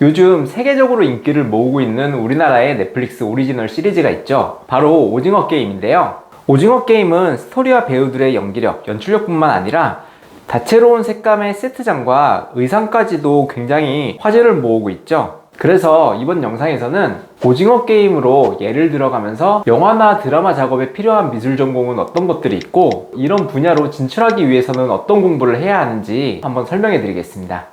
요즘 세계적으로 인기를 모으고 있는 우리나라의 넷플릭스 오리지널 시리즈가 있죠. 바로 오징어 게임인데요. 오징어 게임은 스토리와 배우들의 연기력, 연출력뿐만 아니라 다채로운 색감의 세트장과 의상까지도 굉장히 화제를 모으고 있죠. 그래서 이번 영상에서는 오징어 게임으로 예를 들어가면서 영화나 드라마 작업에 필요한 미술 전공은 어떤 것들이 있고, 이런 분야로 진출하기 위해서는 어떤 공부를 해야 하는지 한번 설명해 드리겠습니다.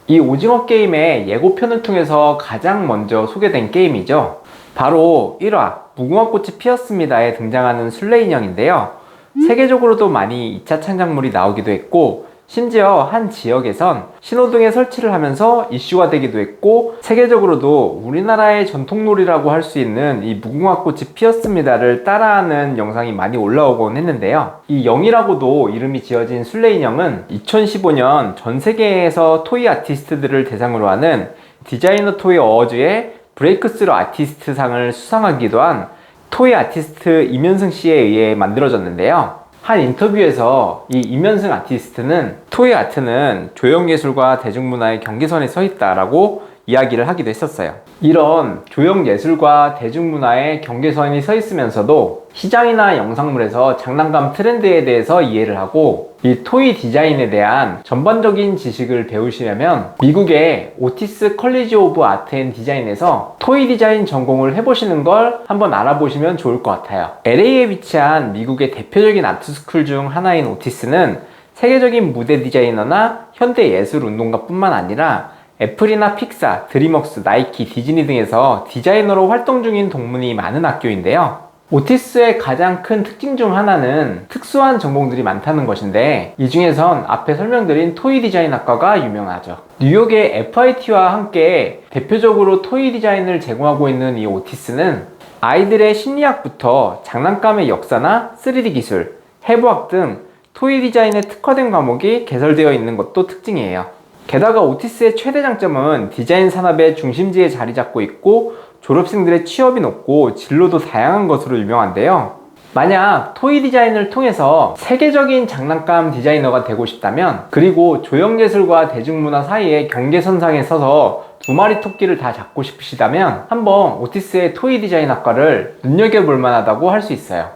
이 오징어 게임의 예고편을 통해서 가장 먼저 소개된 게임이죠. 바로 1화 무궁화꽃이 피었습니다에 등장하는 술래 인형인데요. 세계적으로도 많이 2차 창작물이 나오기도 했고, 심지어 한 지역에선 신호등에 설치를 하면서 이슈가 되기도 했고, 세계적으로도 우리나라의 전통놀이라고 할 수 있는 이 무궁화꽃이 피었습니다를 따라하는 영상이 많이 올라오곤 했는데요. 이 영이라고도 이름이 지어진 술래 인형은 2015년 전 세계에서 토이 아티스트들을 대상으로 하는 디자이너 토이 어워즈의 브레이크스루 아티스트 상을 수상하기도 한 토이 아티스트 임현승 씨에 의해 만들어졌는데요. 한 인터뷰에서 이 임현승 아티스트는 토이 아트는 조형예술과 대중문화의 경계선에 서 있다라고 이야기를 하기도 했었어요. 이런 조형예술과 대중문화의 경계선이 서 있으면서도 시장이나 영상물에서 장난감 트렌드에 대해서 이해를 하고, 이 토이 디자인에 대한 전반적인 지식을 배우시려면 미국의 오티스 컬리지 오브 아트 앤 디자인에서 토이 디자인 전공을 해보시는 걸 한번 알아보시면 좋을 것 같아요. LA에 위치한 미국의 대표적인 아트스쿨 중 하나인 오티스는 세계적인 무대 디자이너나 현대 예술 운동가 뿐만 아니라 애플이나 픽사, 드림웍스, 나이키, 디즈니 등에서 디자이너로 활동 중인 동문이 많은 학교인데요. 오티스의 가장 큰 특징 중 하나는 특수한 전공들이 많다는 것인데, 이 중에선 앞에 설명드린 토이 디자인 학과가 유명하죠. 뉴욕의 FIT와 함께 대표적으로 토이 디자인을 제공하고 있는 이 오티스는 아이들의 심리학부터 장난감의 역사나 3D 기술, 해부학 등 토이 디자인에 특화된 과목이 개설되어 있는 것도 특징이에요. 게다가 오티스의 최대 장점은 디자인 산업의 중심지에 자리 잡고 있고, 졸업생들의 취업이 높고 진로도 다양한 것으로 유명한데요. 만약 토이 디자인을 통해서 세계적인 장난감 디자이너가 되고 싶다면, 그리고 조형예술과 대중문화 사이의 경계선상에 서서 두 마리 토끼를 다 잡고 싶으시다면 한번 오티스의 토이 디자인 학과를 눈여겨볼 만하다고 할 수 있어요.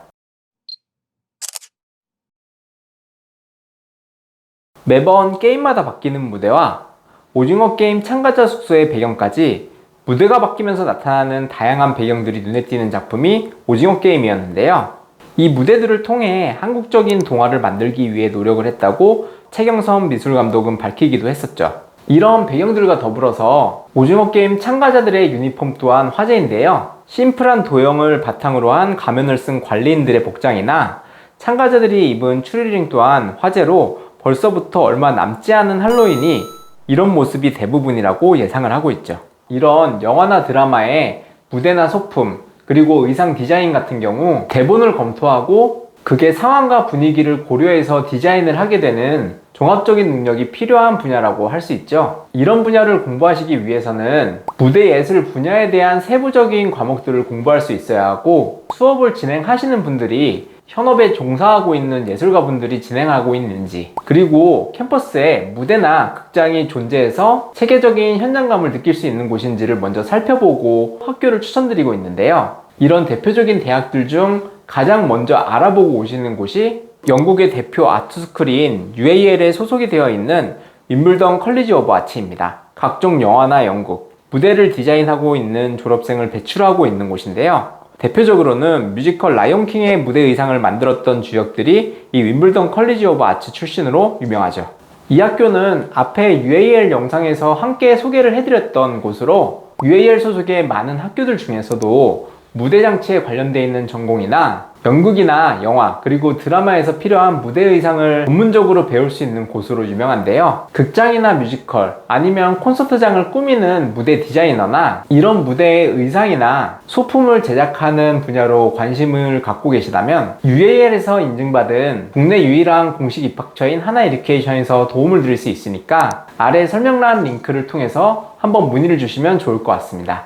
매번 게임마다 바뀌는 무대와 오징어 게임 참가자 숙소의 배경까지 무대가 바뀌면서 나타나는 다양한 배경들이 눈에 띄는 작품이 오징어 게임이었는데요. 이 무대들을 통해 한국적인 동화를 만들기 위해 노력을 했다고 최경선 미술감독은 밝히기도 했었죠. 이런 배경들과 더불어서 오징어 게임 참가자들의 유니폼 또한 화제인데요. 심플한 도형을 바탕으로 한 가면을 쓴 관리인들의 복장이나 참가자들이 입은 추리닝 또한 화제로, 벌써부터 얼마 남지 않은 할로윈이 이런 모습이 대부분이라고 예상을 하고 있죠. 이런 영화나 드라마의 무대나 소품, 그리고 의상 디자인 같은 경우 대본을 검토하고 그게 상황과 분위기를 고려해서 디자인을 하게 되는 종합적인 능력이 필요한 분야라고 할 수 있죠. 이런 분야를 공부하시기 위해서는 무대 예술 분야에 대한 세부적인 과목들을 공부할 수 있어야 하고, 수업을 진행하시는 분들이 현업에 종사하고 있는 예술가분들이 진행하고 있는지, 그리고 캠퍼스에 무대나 극장이 존재해서 체계적인 현장감을 느낄 수 있는 곳인지를 먼저 살펴보고 학교를 추천드리고 있는데요. 이런 대표적인 대학들 중 가장 먼저 알아보고 오시는 곳이 영국의 대표 아트스쿨인 UAL에 소속이 되어 있는 윈블던 컬리지 오브 아트입니다. 각종 영화나 연극, 무대를 디자인하고 있는 졸업생을 배출하고 있는 곳인데요. 대표적으로는 뮤지컬 라이온킹의 무대 의상을 만들었던 주역들이 이 윈블던 컬리지 오브 아트 출신으로 유명하죠. 이 학교는 앞에 UAL 영상에서 함께 소개를 해드렸던 곳으로, UAL 소속의 많은 학교들 중에서도 무대 장치에 관련되어 있는 전공이나 연극이나 영화, 그리고 드라마에서 필요한 무대 의상을 전문적으로 배울 수 있는 곳으로 유명한데요. 극장이나 뮤지컬, 아니면 콘서트장을 꾸미는 무대 디자이너나 이런 무대의 의상이나 소품을 제작하는 분야로 관심을 갖고 계시다면 UAL에서 인증받은 국내 유일한 공식 입학처인 하나에듀케이션에서 도움을 드릴 수 있으니까 아래 설명란 링크를 통해서 한번 문의를 주시면 좋을 것 같습니다.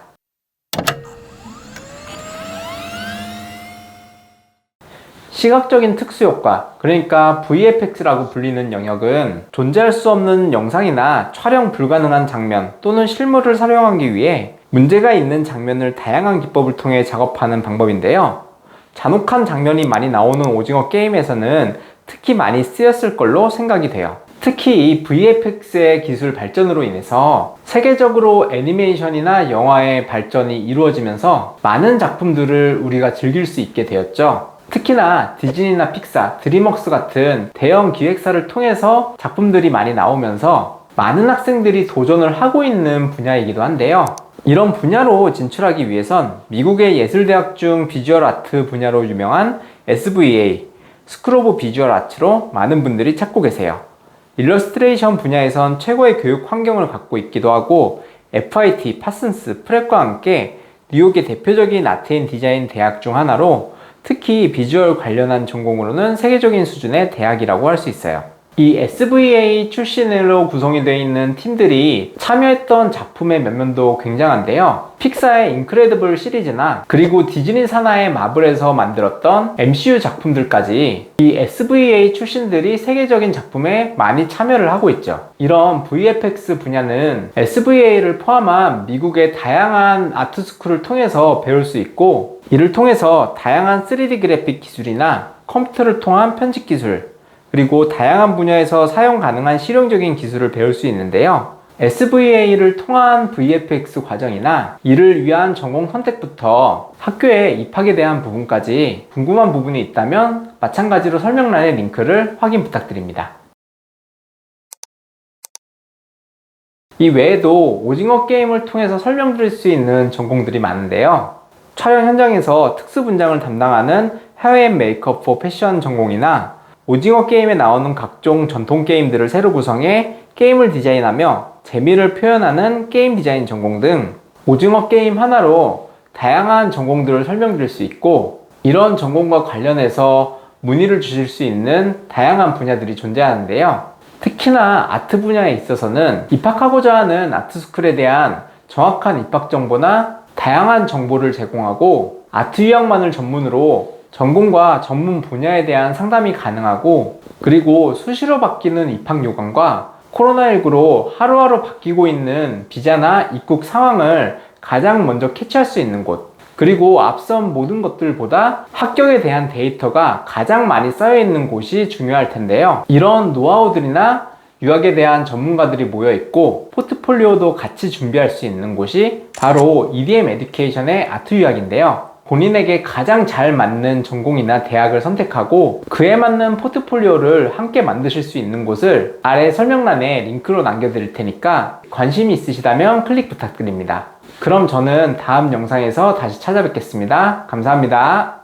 시각적인 특수효과, 그러니까 VFX라고 불리는 영역은 존재할 수 없는 영상이나 촬영 불가능한 장면 또는 실물을 촬영하기 위해 문제가 있는 장면을 다양한 기법을 통해 작업하는 방법인데요. 잔혹한 장면이 많이 나오는 오징어 게임에서는 특히 많이 쓰였을 걸로 생각이 돼요. 특히 이 VFX의 기술 발전으로 인해서 세계적으로 애니메이션이나 영화의 발전이 이루어지면서 많은 작품들을 우리가 즐길 수 있게 되었죠. 특히나 디즈니나 픽사, 드림웍스 같은 대형 기획사를 통해서 작품들이 많이 나오면서 많은 학생들이 도전을 하고 있는 분야이기도 한데요. 이런 분야로 진출하기 위해선 미국의 예술대학 중 비주얼 아트 분야로 유명한 SVA, 스쿨 오브 비주얼 아츠로 많은 분들이 찾고 계세요. 일러스트레이션 분야에선 최고의 교육 환경을 갖고 있기도 하고 FIT, 파슨스, 프랩과 함께 뉴욕의 대표적인 아트앤 디자인 대학 중 하나로 특히 비주얼 관련한 전공으로는 세계적인 수준의 대학이라고 할 수 있어요. 이 SVA 출신으로 구성이 되어 있는 팀들이 참여했던 작품의 면면도 굉장한데요. 픽사의 인크레디블 시리즈나 그리고 디즈니 산하의 마블에서 만들었던 MCU 작품들까지 이 SVA 출신들이 세계적인 작품에 많이 참여를 하고 있죠. 이런 VFX 분야는 SVA를 포함한 미국의 다양한 아트스쿨을 통해서 배울 수 있고, 이를 통해서 다양한 3D 그래픽 기술이나 컴퓨터를 통한 편집 기술, 그리고 다양한 분야에서 사용 가능한 실용적인 기술을 배울 수 있는데요. SVA를 통한 VFX 과정이나 이를 위한 전공 선택부터 학교에 입학에 대한 부분까지 궁금한 부분이 있다면 마찬가지로 설명란의 링크를 확인 부탁드립니다. 이 외에도 오징어 게임을 통해서 설명드릴 수 있는 전공들이 많은데요. 촬영 현장에서 특수 분장을 담당하는 헤어 앤 메이크업 포 패션 전공이나 오징어 게임에 나오는 각종 전통 게임들을 새로 구성해 게임을 디자인하며 재미를 표현하는 게임 디자인 전공 등 오징어 게임 하나로 다양한 전공들을 설명드릴 수 있고, 이런 전공과 관련해서 문의를 주실 수 있는 다양한 분야들이 존재하는데요. 특히나 아트 분야에 있어서는 입학하고자 하는 아트스쿨에 대한 정확한 입학 정보나 다양한 정보를 제공하고 아트 유학만을 전문으로 전공과 전문 분야에 대한 상담이 가능하고, 그리고 수시로 바뀌는 입학 요강과 코로나19로 하루하루 바뀌고 있는 비자나 입국 상황을 가장 먼저 캐치할 수 있는 곳, 그리고 앞선 모든 것들보다 합격에 대한 데이터가 가장 많이 쌓여 있는 곳이 중요할 텐데요. 이런 노하우들이나 유학에 대한 전문가들이 모여 있고 포트폴리오도 같이 준비할 수 있는 곳이 바로 EDM 에듀케이션의 아트 유학인데요. 본인에게 가장 잘 맞는 전공이나 대학을 선택하고 그에 맞는 포트폴리오를 함께 만드실 수 있는 곳을 아래 설명란에 링크로 남겨드릴 테니까 관심이 있으시다면 클릭 부탁드립니다. 그럼 저는 다음 영상에서 다시 찾아뵙겠습니다. 감사합니다.